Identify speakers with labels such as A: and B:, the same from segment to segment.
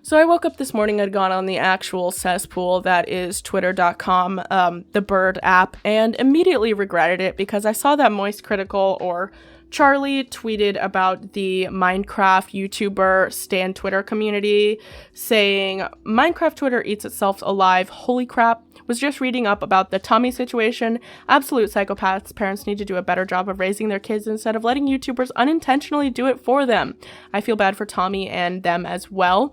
A: So I woke up this morning, I'd gone on the actual cesspool that is twitter.com, the Bird app, and immediately regretted it because I saw that Moist Critical, or Charlie, tweeted about the Minecraft YouTuber Stan Twitter community, saying, Minecraft Twitter eats itself alive, holy crap. Was just reading up about the Tommy situation. Absolute psychopaths. Parents need to do a better job of raising their kids instead of letting YouTubers unintentionally do it for them. I feel bad for Tommy and them as well.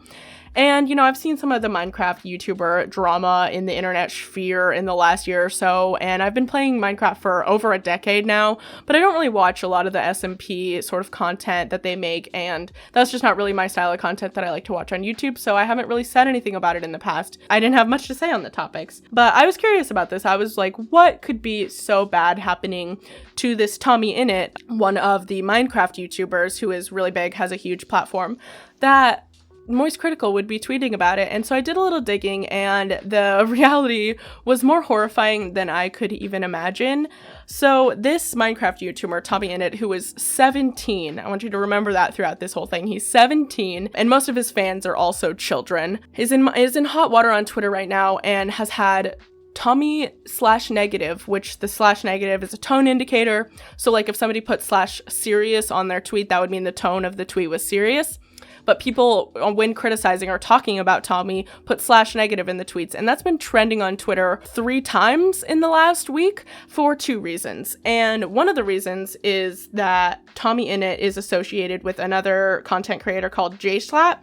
A: And, you know, I've seen some of the Minecraft YouTuber drama in the internet sphere in the last year or so, and I've been playing Minecraft for over a decade now, but I don't really watch a lot of the SMP sort of content that they make, and that's just not really my style of content that I like to watch on YouTube, so I haven't really said anything about it in the past. I didn't have much to say on the topics, but I was curious about this. I was like, what could be so bad happening to this TommyInnit, one of the Minecraft YouTubers who is really big, has a huge platform, that Moist Critical would be tweeting about it. And so I did a little digging, and the reality was more horrifying than I could even imagine. So this Minecraft YouTuber, TommyInnit, who is 17, I want you to remember that throughout this whole thing, he's 17, and most of his fans are also children, is in hot water on Twitter right now and has had Tommy/negative, which the /negative is a tone indicator. So like if somebody put /serious on their tweet, that would mean the tone of the tweet was serious. But people, when criticizing or talking about Tommy, put /negative in the tweets. And that's been trending on Twitter 3 times in the last week for 2 reasons. And one of the reasons is that TommyInnit is associated with another content creator called Jschlatt,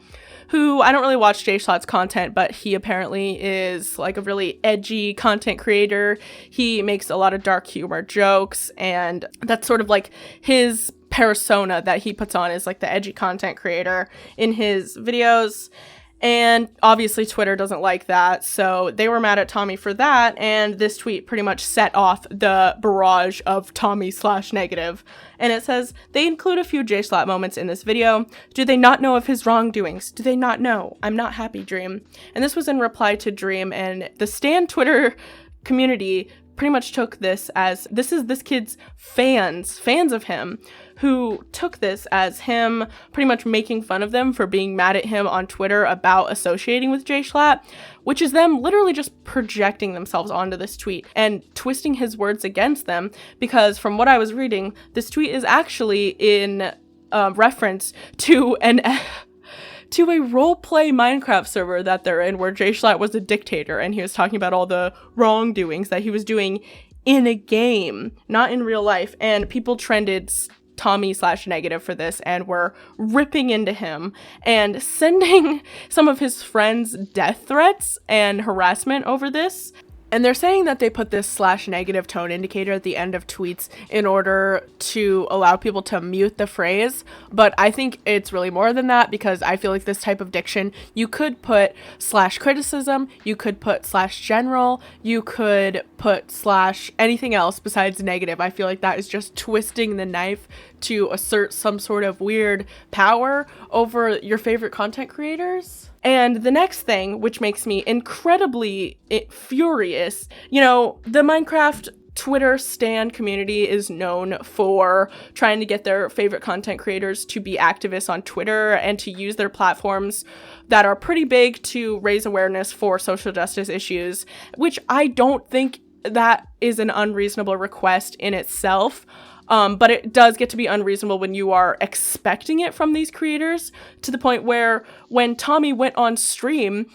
A: who I don't really watch Jschlatt's content, but he apparently is like a really edgy content creator. He makes a lot of dark humor jokes, and that's sort of like his persona that he puts on, is like the edgy content creator in his videos. And obviously Twitter doesn't like that, so they were mad at Tommy for that, and this tweet pretty much set off the barrage of Tommy/negative. And it says, they include a few Jschlatt moments in this video. Do they not know of his wrongdoings? Do they not know? I'm not happy, Dream. And this was in reply to Dream, and the Stan Twitter community pretty much took this as, this is this kid's fans of him, who took this as him pretty much making fun of them for being mad at him on Twitter about associating with Jschlatt, which is them literally just projecting themselves onto this tweet and twisting his words against them, because from what I was reading, this tweet is actually in reference to to a roleplay Minecraft server that they're in, where Jschlatt was a dictator, and he was talking about all the wrongdoings that he was doing in a game, not in real life, and people trended Tommy/negative for this and were ripping into him and sending some of his friends death threats and harassment over this. And they're saying that they put this /negative tone indicator at the end of tweets in order to allow people to mute the phrase. But I think it's really more than that, because I feel like this type of diction, you could put /criticism, you could put /general, you could put anything else besides negative. I feel like that is just twisting the knife to assert some sort of weird power over your favorite content creators. And the next thing, which makes me incredibly furious, you know, the Minecraft Twitter stan community is known for trying to get their favorite content creators to be activists on Twitter and to use their platforms that are pretty big to raise awareness for social justice issues, which I don't think that is an unreasonable request in itself. But it does get to be unreasonable when you are expecting it from these creators, to the point where when Tommy went on stream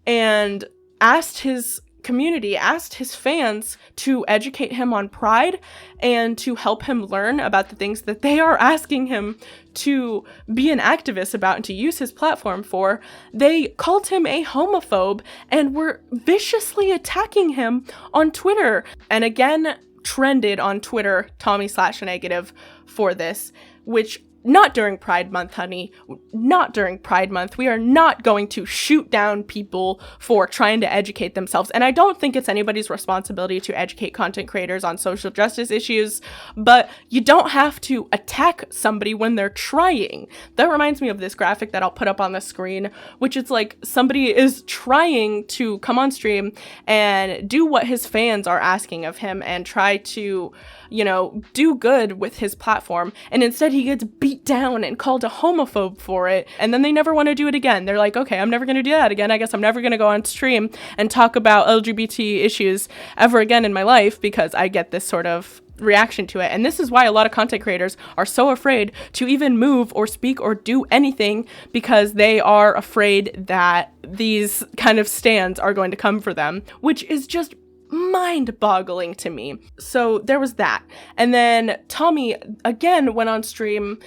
A: and asked his community, asked his fans to educate him on Pride and to help him learn about the things that they are asking him to be an activist about and to use his platform for, they called him a homophobe and were viciously attacking him on Twitter. And again, trended on Twitter Tommy/negative for this, which not during Pride Month, honey. Not during Pride Month. We are not going to shoot down people for trying to educate themselves. And I don't think it's anybody's responsibility to educate content creators on social justice issues, but you don't have to attack somebody when they're trying. That reminds me of this graphic that I'll put up on the screen, which is like somebody is trying to come on stream and do what his fans are asking of him and try to, you know, do good with his platform. And instead he gets beat beat down and called a homophobe for it, and then they never want to do it again. They're like, okay, I'm never going to do that again. I guess I'm never going to go on stream and talk about LGBT issues ever again in my life because I get this sort of reaction to it. And this is why a lot of content creators are so afraid to even move or speak or do anything, because they are afraid that these kind of stands are going to come for them, which is just mind-boggling to me. So there was that. And then Tommy again went on stream,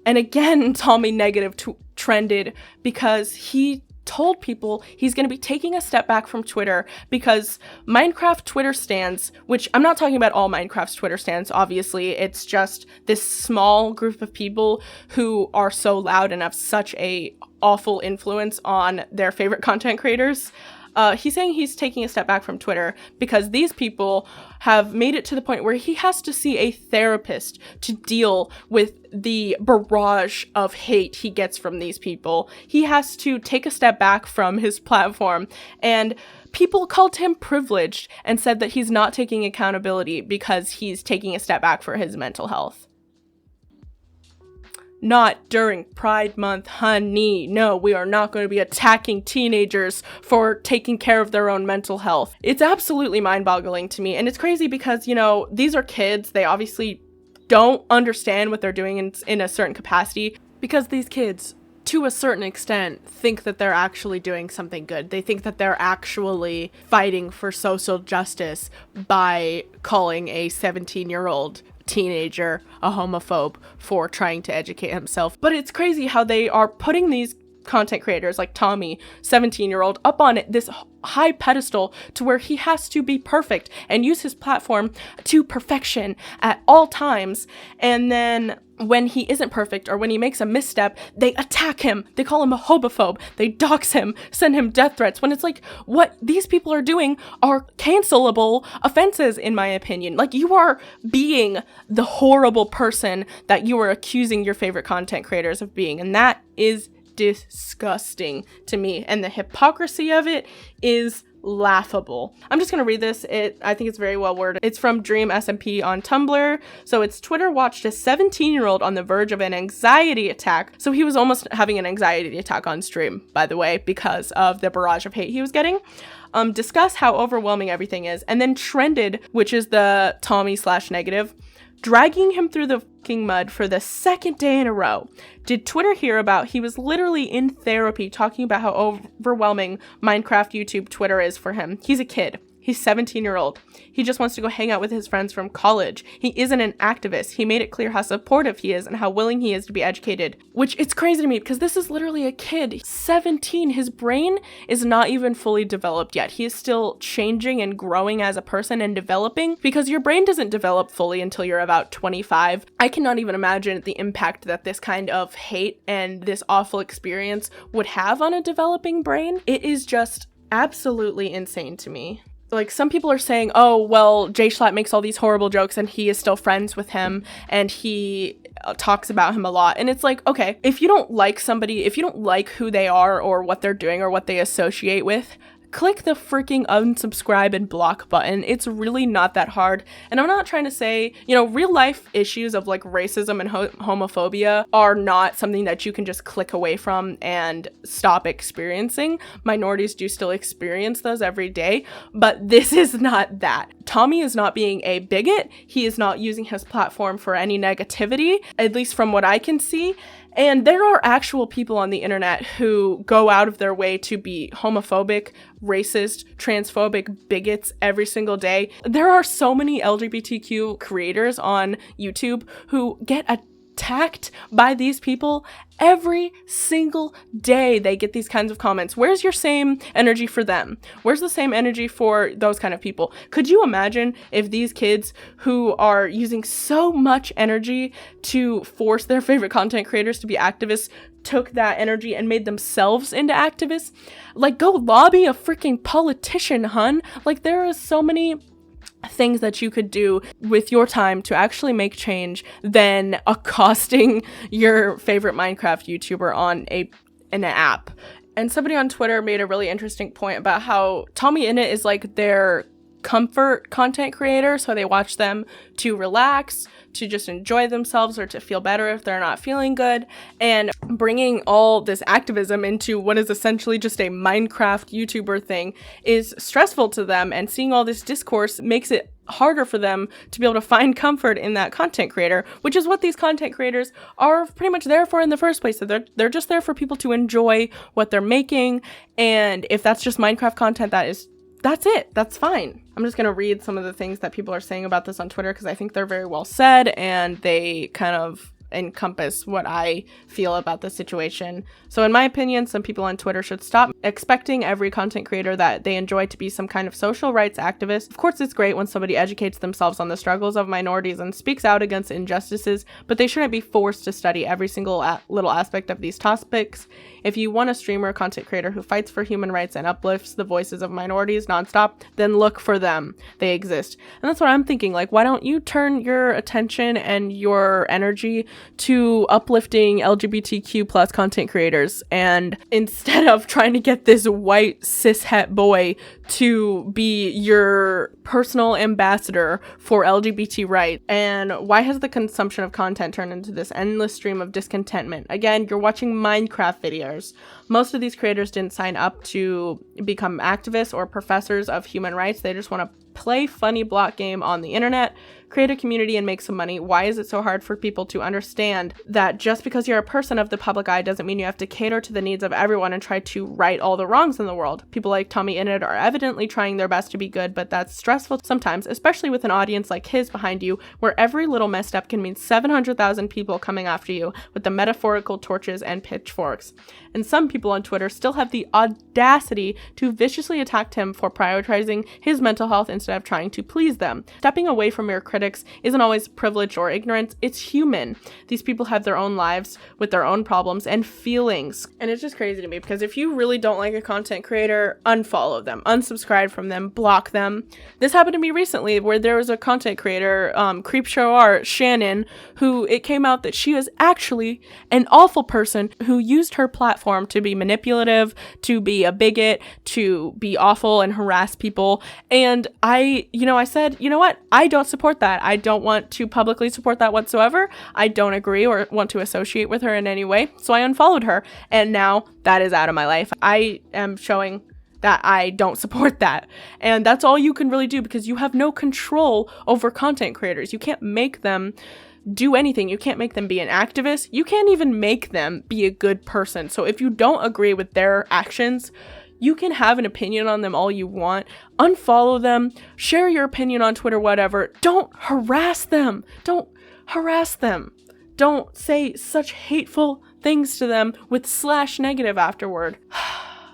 A: and again Tommy negative trended because he told people he's going to be taking a step back from Twitter because Minecraft Twitter stands, which I'm not talking about all Minecraft's Twitter stands, obviously, it's just this small group of people who are so loud and have such a awful influence on their favorite content creators. He's saying he's taking a step back from Twitter because these people have made it to the point where he has to see a therapist to deal with the barrage of hate he gets from these people. He has to take a step back from his platform, and people called him privileged and said that he's not taking accountability because he's taking a step back for his mental health. Not during Pride Month, honey. No, we are not going to be attacking teenagers for taking care of their own mental health. It's absolutely mind-boggling to me. And it's crazy because, you know, these are kids. They obviously don't understand what they're doing in a certain capacity, because these kids, to a certain extent, think that they're actually doing something good. They think that they're actually fighting for social justice by calling a 17-year-old teenager a homophobe for trying to educate himself. But it's crazy how they are putting these content creators like Tommy, 17-year-old, up on this high pedestal to where he has to be perfect and use his platform to perfection at all times. And then when he isn't perfect or when he makes a misstep, they attack him. They call him a homophobe. They dox him, send him death threats, when it's like, what these people are doing are cancelable offenses, in my opinion. Like, you are being the horrible person that you are accusing your favorite content creators of being. And that is disgusting to me. And the hypocrisy of it is laughable. I'm just gonna read this. I think it's very well worded. It's from Dream SMP on Tumblr. So it's Twitter watched a 17-year-old on the verge of an anxiety attack. So he was almost having an anxiety attack on stream, by the way, because of the barrage of hate he was getting. Discuss how overwhelming everything is, and then trended, which is the Tommy/negative, dragging him through the fucking mud for the second day in a row. Did Twitter hear about he was literally in therapy talking about how overwhelming Minecraft, YouTube, Twitter is for him? He's a kid. He's 17-year-old. He just wants to go hang out with his friends from college. He isn't an activist. He made it clear how supportive he is and how willing he is to be educated. Which, it's crazy to me because this is literally a kid. 17. His brain is not even fully developed yet. He is still changing and growing as a person and developing, because your brain doesn't develop fully until you're about 25. I cannot even imagine the impact that this kind of hate and this awful experience would have on a developing brain. It is just absolutely insane to me. Like, some people are saying, oh, well, Jschlatt makes all these horrible jokes and he is still friends with him and he talks about him a lot. And it's like, okay, if you don't like somebody, if you don't like who they are or what they're doing or what they associate with, click the freaking unsubscribe and block button. It's really not that hard. And I'm not trying to say, you know, real life issues of like racism and homophobia are not something that you can just click away from and stop experiencing. Minorities do still experience those every day, but this is not that. Tommy is not being a bigot. He is not using his platform for any negativity, at least from what I can see. And there are actual people on the internet who go out of their way to be homophobic, racist, transphobic bigots every single day. There are so many LGBTQ creators on YouTube who get attacked by these people every single day. They get these kinds of comments. Where's your same energy for them? Where's the same energy for those kind of people? Could you imagine if these kids who are using so much energy to force their favorite content creators to be activists took that energy and made themselves into activists? Like, go lobby a freaking politician, hun. Like, there are so many things that you could do with your time to actually make change than accosting your favorite Minecraft YouTuber on an app. And somebody on Twitter made a really interesting point about how TommyInnit is like their comfort content creator, so they watch them to relax, to just enjoy themselves, or to feel better if they're not feeling good. And bringing all this activism into what is essentially just a Minecraft YouTuber thing is stressful to them, and seeing all this discourse makes it harder for them to be able to find comfort in that content creator, which is what these content creators are pretty much there for in the first place. So they're just there for people to enjoy what they're making, and if that's just Minecraft content, that's it. That's fine. I'm just going to read some of the things that people are saying about this on Twitter, because I think they're very well said and they kind of encompass what I feel about the situation. So in my opinion, some people on Twitter should stop expecting every content creator that they enjoy to be some kind of social rights activist. Of course, it's great when somebody educates themselves on the struggles of minorities and speaks out against injustices, but they shouldn't be forced to study every single little aspect of these topics. If you want a streamer or content creator who fights for human rights and uplifts the voices of minorities nonstop, then look for them. They exist. And that's what I'm thinking. Like, why don't you turn your attention and your energy to uplifting LGBTQ plus content creators, and instead of trying to get this white cishet boy to be your personal ambassador for LGBT rights? And why has the consumption of content turned into this endless stream of discontentment? Again, you're watching Minecraft videos. Most of these creators didn't sign up to become activists or professors of human rights. They just want to play funny block game on the internet, create a community, and make some money. Why is it so hard for people to understand that just because you're a person of the public eye doesn't mean you have to cater to the needs of everyone and try to right all the wrongs in the world? People like TommyInnit are evidently trying their best to be good, but that's stressful sometimes, especially with an audience like his behind you, where every little messed up can mean 700,000 people coming after you with the metaphorical torches and pitchforks. And some people on Twitter still have the audacity to viciously attack him for prioritizing his mental health instead of trying to please them. Stepping away from your critics isn't always privilege or ignorance. It's human. These people have their own lives with their own problems and feelings. And it's just crazy to me, because if you really don't like a content creator, unfollow them, unsubscribe from them, block them. This happened to me recently, where there was a content creator, Creepshow Art, Shannon, who it came out that she was actually an awful person who used her platform to be manipulative, to be a bigot, to be awful and harass people. And I said, you know what? I don't support that. I don't want to publicly support that whatsoever. I don't agree or want to associate with her in any way. So I unfollowed her. And now that is out of my life. I am showing that I don't support that. And that's all you can really do, because you have no control over content creators. You can't make them do anything. You can't make them be an activist. You can't even make them be a good person. So if you don't agree with their actions, you can have an opinion on them all you want. Unfollow them. Share your opinion on Twitter, whatever. Don't harass them. Don't harass them. Don't say such hateful things to them with /negative afterward.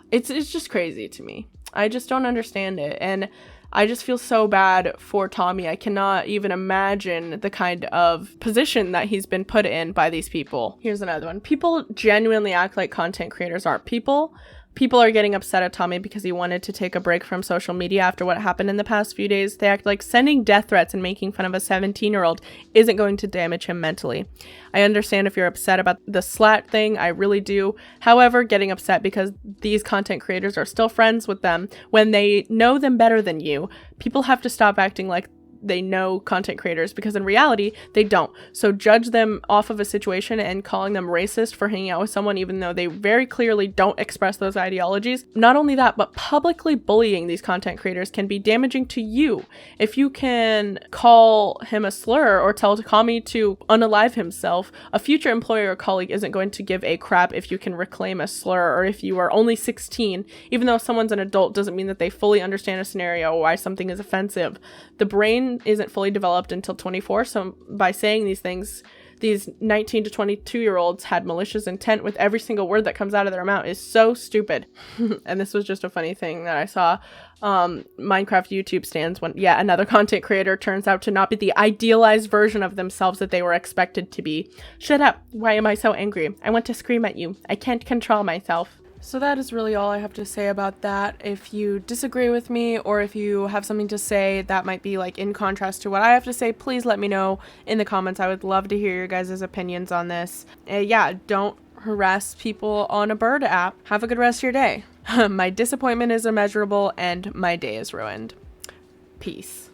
A: It's just crazy to me. I just don't understand it. And I just feel so bad for Tommy. I cannot even imagine the kind of position that he's been put in by these people. Here's another one. People genuinely act like content creators aren't people. People are getting upset at Tommy because he wanted to take a break from social media after what happened in the past few days. They act like sending death threats and making fun of a 17-year-old isn't going to damage him mentally. I understand if you're upset about the Jschlatt thing, I really do. However, getting upset because these content creators are still friends with them when they know them better than you, people have to stop acting like they know content creators, because in reality they don't. So judge them off of a situation and calling them racist for hanging out with someone even though they very clearly don't express those ideologies. Not only that, but publicly bullying these content creators can be damaging to you. If you can call him a slur or tell Tommy to unalive himself, a future employer or colleague isn't going to give a crap if you can reclaim a slur, or if you are only 16. Even though someone's an adult doesn't mean that they fully understand a scenario or why something is offensive. The brain isn't fully developed until 24, so by saying these things, these 19 to 22-year-olds had malicious intent with every single word that comes out of their mouth is so stupid. And this was just a funny thing that I saw. Minecraft YouTube stands when yet another content creator turns out to not be the idealized version of themselves that they were expected to be. Shut up. Why am I so angry? I want to scream at you. I can't control myself. So that is really all I have to say about that. If you disagree with me, or if you have something to say that might be like in contrast to what I have to say, please let me know in the comments. I would love to hear your guys' opinions on this. Yeah, don't harass people on a bird app. Have a good rest of your day. My disappointment is immeasurable and my day is ruined. Peace.